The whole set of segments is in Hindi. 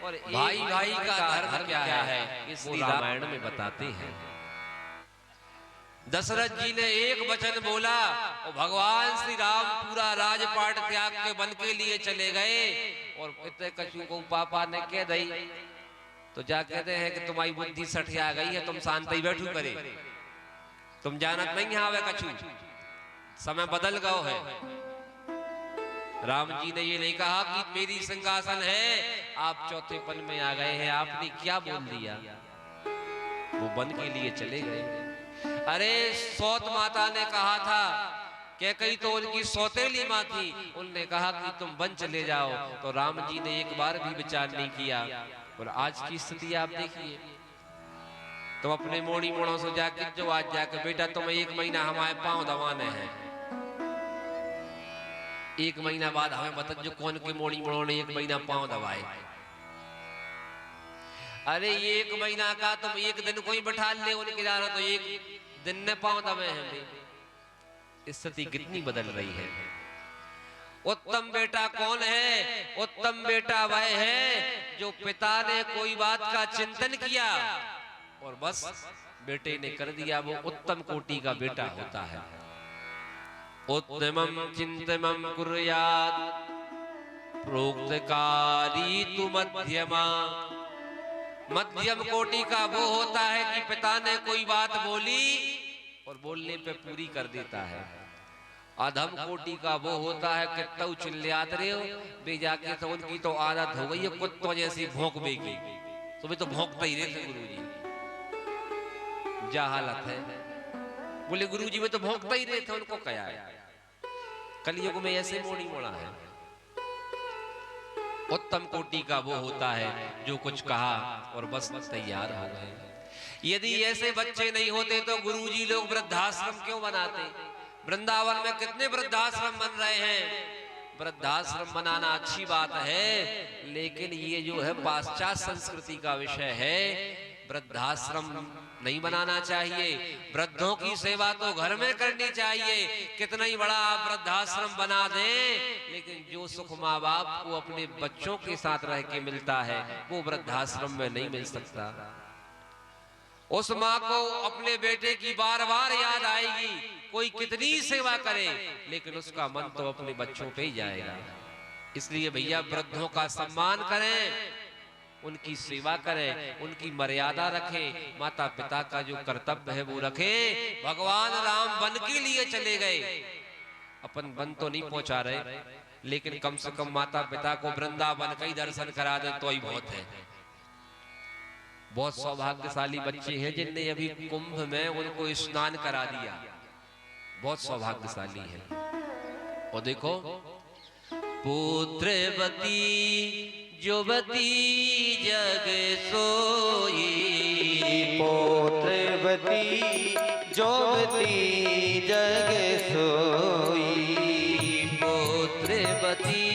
और भाई भाई का धर्म क्या है इस रामायण में बताते हैं। दशरथ जी ने एक वचन बोला और भगवान श्री राम पूरा राजपाट त्याग के वन के लिए चले गए। और इतने कछु को पापा ने कह दई तो जा कहते हैं कि तुम्हारी बुद्धि सठिया गई है, तुम शांत ही बैठू करे, तुम जानत नहीं आवे कछु, समय बदल गयो है। राम जी ने ये नहीं कहा कि मेरी सिंहासन है, आप चौथे पन में आ गए हैं, आपने क्या बोल दिया। वो वन के लिए चले गए। अरे सौत माता ने कहा था कि कई तो उनकी सौतेली माँ थी, उनने कहा कि तुम वन चले जाओ, तो राम जी ने एक बार भी विचार नहीं किया। और आज की स्थिति आप देखिए, तुम अपने मोड़ी मोड़ों से जाके जो आज जाके बेटा तुम्हें 1 महीना हमारे पांव दबाने हैं, 1 महीना बाद हमें बता जो कौन के मोड़ी मोड़ों ने 1 महीना पांव दबाए। अरे 1 महीना का तुम 1 दिन को ही बैठा ले उनके जाना, तो 1 दिन ने पांव दबे हैं। स्थिति कितनी बदल रही है। उत्तम बेटा कौन है? उत्तम बेटा वह है जो पिता ने कोई बात का चिंतन किया और बस बेटे ने कर दिया, वो उत्तम कोटि का बेटा होता है। उत्तमं चिंतमं कुर्यात् प्रोक्तकारी तु मध्यमा। मध्यम कोटि का वो होता है कि पिता ने कोई बात बोली और बोलने पे पूरी कर देता है। अधम कोटि का वो होता है कि तू चिल्लाते रहे हो बे जाके, तो उनकी तो आदत हो गई है कुत्तों जैसी भौंकबेगी, तो वे तो भौंकते ही रहते गुरुजी। क्या हालत है, बोले गुरुजी में तो भौंकते ही रहते, उनको क्या है। कलयुग में ऐसे मोड़ी मोड़ा है। उत्तम कोटि का वो होता है जो कुछ कहा और बस तैयार हो गए। यदि ऐसे बच्चे नहीं होते तो गुरुजी लोग वृद्धाश्रम क्यों बनाते? वृंदावन में कितने वृद्धाश्रम बन रहे हैं। वृद्धाश्रम बनाना अच्छी बात है, लेकिन ये जो है पाश्चात्य संस्कृति का विषय है। वृद्धाश्रम नहीं बनाना चाहिए। वृद्धों की सेवा तो घर में करनी चाहिए। कितना ही बड़ा आप वृद्धाश्रम बना दें, लेकिन जो सुख माँ बाप को अपने बच्चों के साथ रह के मिलता है वो वृद्धाश्रम में नहीं मिल सकता। उस माँ को अपने बेटे की बार बार याद आएगी, कोई कितनी सेवा करे, लेकिन उसका मन तो अपने बच्चों पे ही जाएगा। इसलिए भैया वृद्धों का सम्मान करें, उनकी सेवा करें, उनकी मर्यादा रखें, माता पिता का जो कर्तव्य है वो रखें। भगवान राम वन के लिए चले गए, अपन वन तो नहीं पहुंचा रहे, लेकिन कम से कम माता पिता को वृंदावन का ही दर्शन करा दें तो ही बहुत है। बहुत सौभाग्यशाली बच्चे हैं जिनने अभी कुंभ में उनको स्नान करा दिया, बहुत सौभाग्यशाली है। और देखो पुत्रवती युवती जग सोई, पुत्रवती युवती जग सोई, पुत्रवती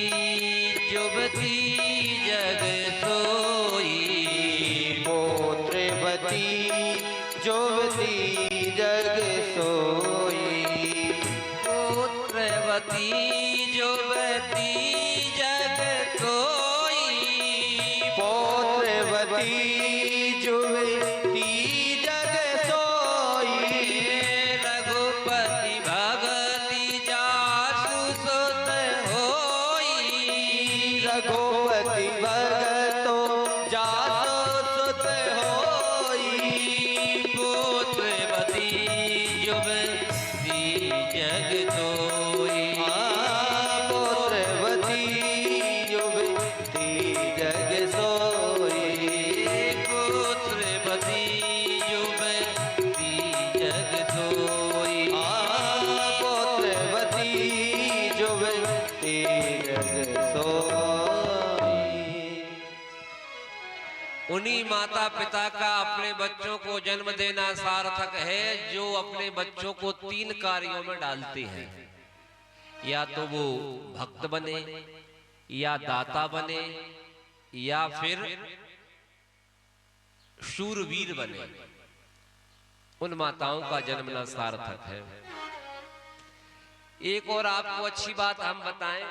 युवती जग सोई, पुत्रवती युवती जग सोई, पुत्रवती युवती जग सोई, पुत्रवती युवती जग सोई, रघुपति भगति जासु सुत होई, रघुपति भगतो जासु सुत होई, पुत्रवती युवती जग सोई, पुत्रवती युवती जग सोई, पुत्रवती युवती जग सोई, पुत्रवती युवती जग सोई। उन्हीं माता पिता का अपने बच्चों को जन्म देना सार्थक है जो अपने बच्चों को 3 कार्यों में डालते हैं। या तो वो भक्त बने, या दाता बने, या फिर शूरवीर बने। उन माताओं का जन्मना सार्थक है। एक और आपको अच्छी बात हम बताएं,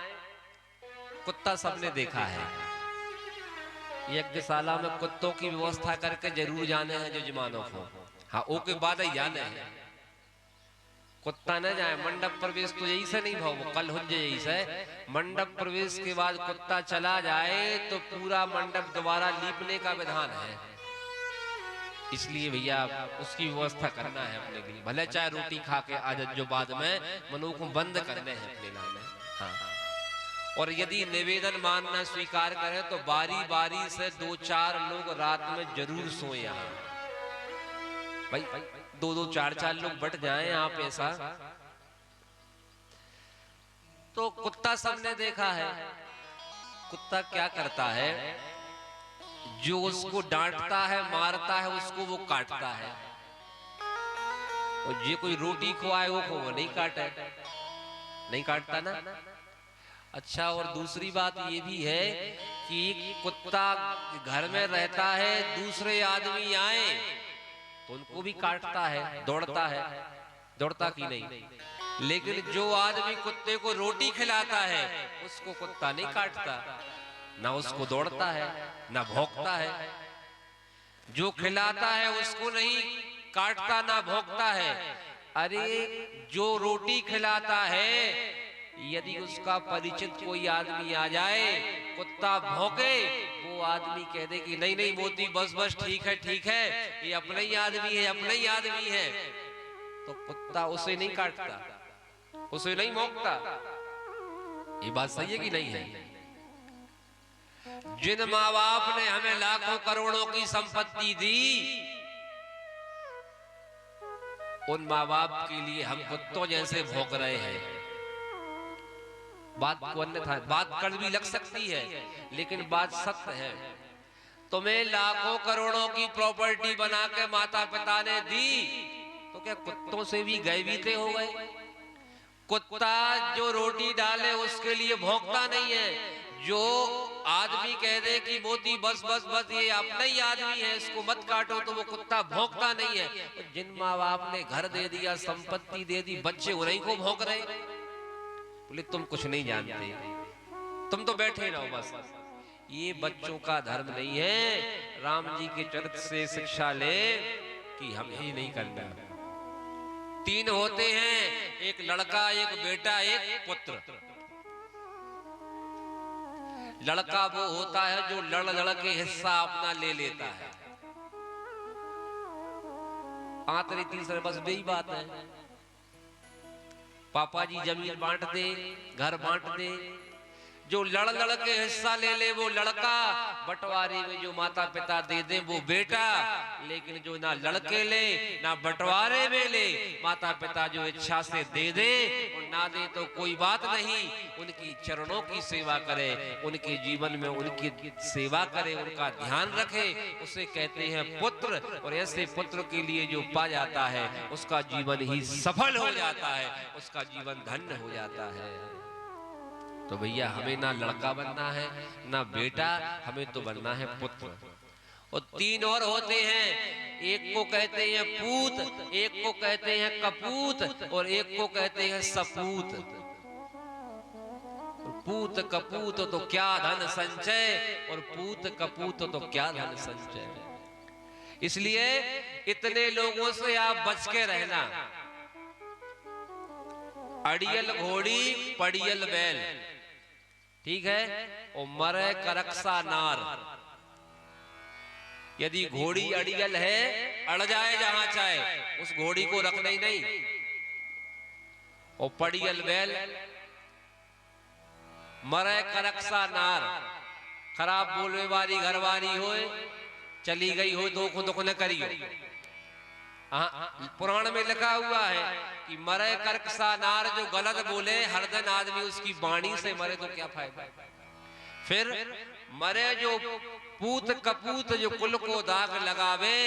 कुत्ता सबने देखा है। यज्ञशाला में कुत्तों की व्यवस्था करके जरूर जाने हैं जजमानों को। हाँ, ओ के बाद ही जाने हैं, कुत्ता न जाए। मंडप प्रवेश तो यही से नहीं भाव, कल हो यही से मंडप प्रवेश के बाद कुत्ता चला जाए तो पूरा मंडप दोबारा लीपने का विधान है। इसलिए भैया उसकी व्यवस्था करना है अपने लिए, भले चाहे रोटी खा के आज जो बाद में मनु को बंद करने हैं अपने लाने। हाँ, और यदि निवेदन मानना स्वीकार करें तो बारी बारी से 2-4 लोग रात में जरूर सोए यहाँ भाई, 2-2, 4-4 लोग बट जाएं आप ऐसा। तो कुत्ता सबने देखा है, कुत्ता क्या करता है, जो उसको डांटता है मारता है उसको वो काटता है, और जे कोई रोटी खुआए वो नहीं काटे, नहीं काटता ना। अच्छा, और दूसरी बात ये भी है कि कुत्ता घर में रहता है, दूसरे आदमी आए तो उनको भी काटता है, दौड़ता है, दौड़ता कि नहीं। लेकिन जो आदमी कुत्ते को रोटी खिलाता है उसको कुत्ता नहीं काटता, ना उसको दौड़ता है, ना भौंकता है। जो खिलाता है उसको नहीं काटता ना भौंकता है। अरे जो रोटी खिलाता है, यदि उसका परिचित कोई आदमी आ जाए, कुत्ता भौंके, वो आदमी कह दे कि नहीं नहीं मोती बस बस ठीक है, ये अपना ही आदमी है, अपना ही आदमी है, तो कुत्ता उसे नहीं काटता, उसे नहीं भौंकता। ये बात सही है कि नहीं है? जिन माँ बाप ने हमें लाखों करोड़ों की संपत्ति दी, उन माँ बाप के लिए हम कुत्तों जैसे भौंक रहे हैं। बात को अन्यथा बात कर भी लग सकती है, लेकिन बात सत्य है। तुम्हें लाखों करोड़ों की प्रॉपर्टी बना के माता पिता ने दी, तो क्या कुत्तों से भी गए बीते हो गए? कुत्ता जो रोटी डाले उसके लिए भौंकता नहीं है। जो आदमी कह दे कि मोती बस बस बस ये अपना ही आदमी है, इसको मत काटो, तो वो कुत्ता भौंकता नहीं है। जिन माँ बाप ने घर दे दिया, संपत्ति दे दी, बच्चे उन्हीं को भौंक रहे। बोले तुम कुछ नहीं जानते, तुम तो बैठे रहो बस। ये बच्चों का धर्म नहीं है। राम जी के चरित्र से शिक्षा ले कि हम ही नहीं करना। 3 होते हैं, एक लड़का, एक बेटा, एक पुत्र। लड़का वो होता है जो लड़ के हिस्सा अपना ले लेता है। आतरी तीसरे बस यही बात है, पापा जी जमीन बांट दे, घर बांट दे। जो लड़ के हिस्सा ले ले वो लड़का, बंटवारे में जो माता पिता दे दे वो बेटा। लेकिन जो ना लड़के ले ना बंटवारे में ले, माता पिता जो इच्छा से दे दे और ना दे तो कोई बात नहीं, उनकी चरणों की सेवा करे, उनके जीवन में उनकी सेवा करे, उनका ध्यान रखे, उसे कहते हैं पुत्र। और ऐसे पुत्र के लिए जो पा जाता है उसका जीवन ही सफल हो जाता है, उसका जीवन धन्य हो जाता है। तो भैया हमें ना लड़का बनना है ना बेटा, हमें तो बनना है पुत्र। और 3 और होते हैं, एक को कहते हैं पूत, एक को कहते हैं कपूत, और एक को कहते हैं सपूत। पूत कपूत तो क्या धन संचय, और पूत कपूत तो क्या धन संचय। इसलिए इतने लोगों से आप बच के रहना। अड़ियल घोड़ी पड़ियल बैल, ठीक है, और मरे करक्सा नार। यदि घोड़ी अड़ियल है, अड़ जाए जहां चाहे, उस घोड़ी को रखना ही नहीं। और पड़ियल बैल, मरे करक्सा नार, खराब बोलने वाली घरवाली होए, चली गई हो दुख न करियो। पुराण में लिखा हुआ है कि मरे करक्सा नार, जो गलत बोले हर दिन आदमी उसकी वाणी से मरे तो क्या फायदा। फिर मरे जो पूत कपूत, जो कुल को दाग लगावे।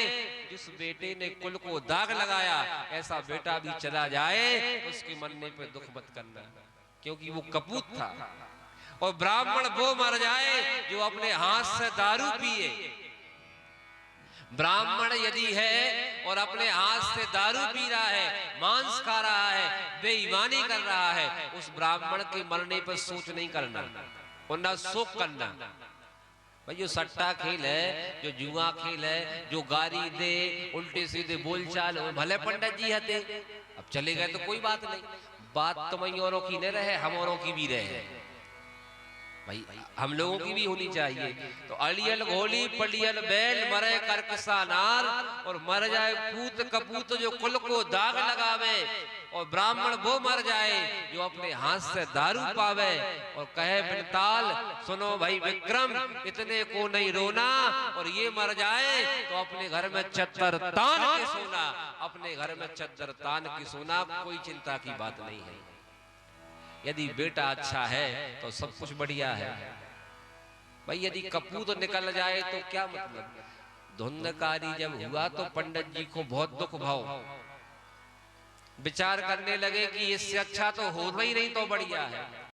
जिस बेटे ने कुल को दाग लगाया, ऐसा बेटा भी चला जाए उसके मरने पे दुख मत करना, क्योंकि वो कपूत था। और ब्राह्मण वो मर जाए जो अपने हाथ से दारू पिए। ब्राह्मण यदि है और अपने हाथ से दारू पी रहा है, मांस खा रहा है, बेईमानी कर रहा है, उस ब्राह्मण के मरने पर सोच नहीं करना और ना शोक करना। भाई जो सट्टा खेल है, जो जुआ खेल है, जो गारी दे, उल्टे सीधे बोलचाल, भले पंडित जी हते, अब चले गए तो कोई बात नहीं, बात तो वही औरों की न रहे, हम औरों की भी रहे भाई, हम लोगों की भी होनी चाहिए। तो अड़ियल घोली पड़ियल बैल मरे करकसा नार, और मर जाए पूत कपूत जो कुल को दाग लगावे, और ब्राह्मण वो मर जाए जो अपने हाथ से दारू पावे, और कहे बिनताल सुनो भाई विक्रम इतने को नहीं रोना, और ये मर जाए तो अपने घर में चद्दर तान के सोना, अपने घर में चद्दर तान की सोना, कोई चिंता की बात नहीं है। यदि बेटा अच्छा है तो सब कुछ बढ़िया है भाई, यदि कपूत निकल जाए तो क्या मतलब। धुंधकारी जब हुआ तो पंडित जी को बहुत दुख भाव, विचार करने लगे कि इससे अच्छा तो हो ही नहीं तो बढ़िया है।